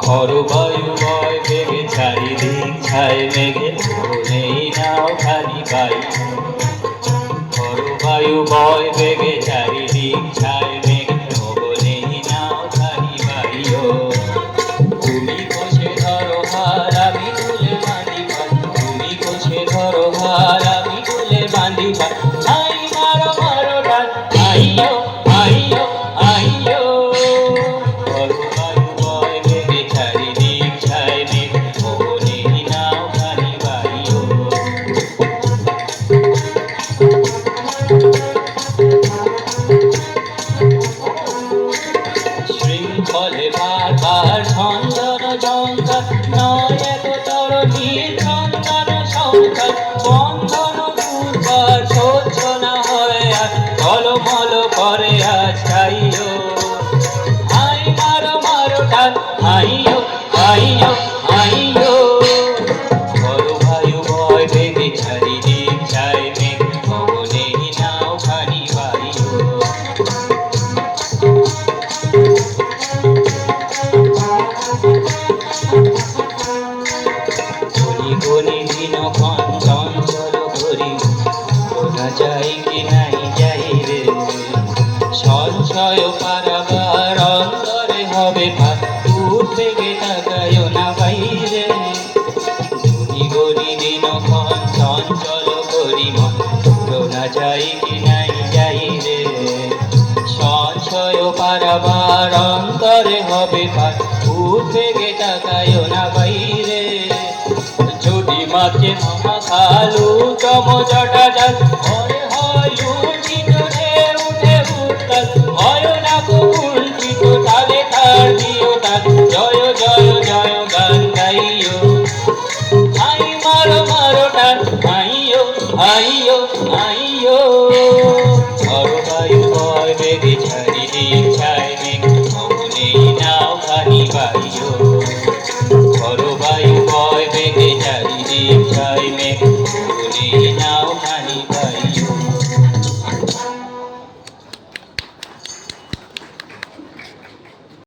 খরবায়ু বয় বেগে চারিদিক ছায় মেঘে নেই নাও খালি পাই। খরবায়ু বয় বেগে চারিদিক ছায় মেঘে নেই নাও খালি পাইও। তুমি কষে ধরো হার আমি তুলে বাঁধি পাই, তুমি কষে ধরো হার আমি তুলে বাঁধি পাই। আই মারো মারো ডাল আইয়ো আইয়ো আইয়ো। খরবায়ু বয় বেগে চারিদিক ছায় মেঘে নেই নাও খালি পাইও। শৃঙ্খলে বারবার সঞ্জন জঙ্গল নয় এত তরণীর চন্দন সংখ্যা। বন্ধন দুর্বার সহ্য না হয় আর টলমল করে আজ চাইও। আই মারো মারো টান আইয়ো আইয়ো আইয়ো। খরবায়ু বয় বেগে চারিদিক ছায় মেঘে নেই নাও খালি পাইও। গলি দিনক্ষণ চঞ্চল করি শোনা যায় কি নাই যাই রে। সঞ্চয় পারাবার অন্তরে হবে ভাত দূর থেকে তাকায়ও না বাইরে। গলি দিনক্ষণ চঞ্চল করি মন শোনা যায় কি নাই যাই রে। সঞ্চয় পারাবার অন্তরে হবে ভাত দূর থেকে তাকায়ও না বাইরে। যদি মাকে মামা খালু তম জটা যাক ভয় হয় লুণ্ঠিত রে উঠে উত্তাল। ভয় না কুণ্ঠিত তালে তার দিও তাল জয় জয় জয় গান গাইও। আই মারো মারো টান আইয়ো আইয়ো আইয়ো। খরবায়ু বয় বেগে চারিদিক ছায় মেঘে নেই নাও খালি পাইও। খরবায়ু বয় বেগে চারিদিক ছায় মেঘে নেই নাও খালি পাইও।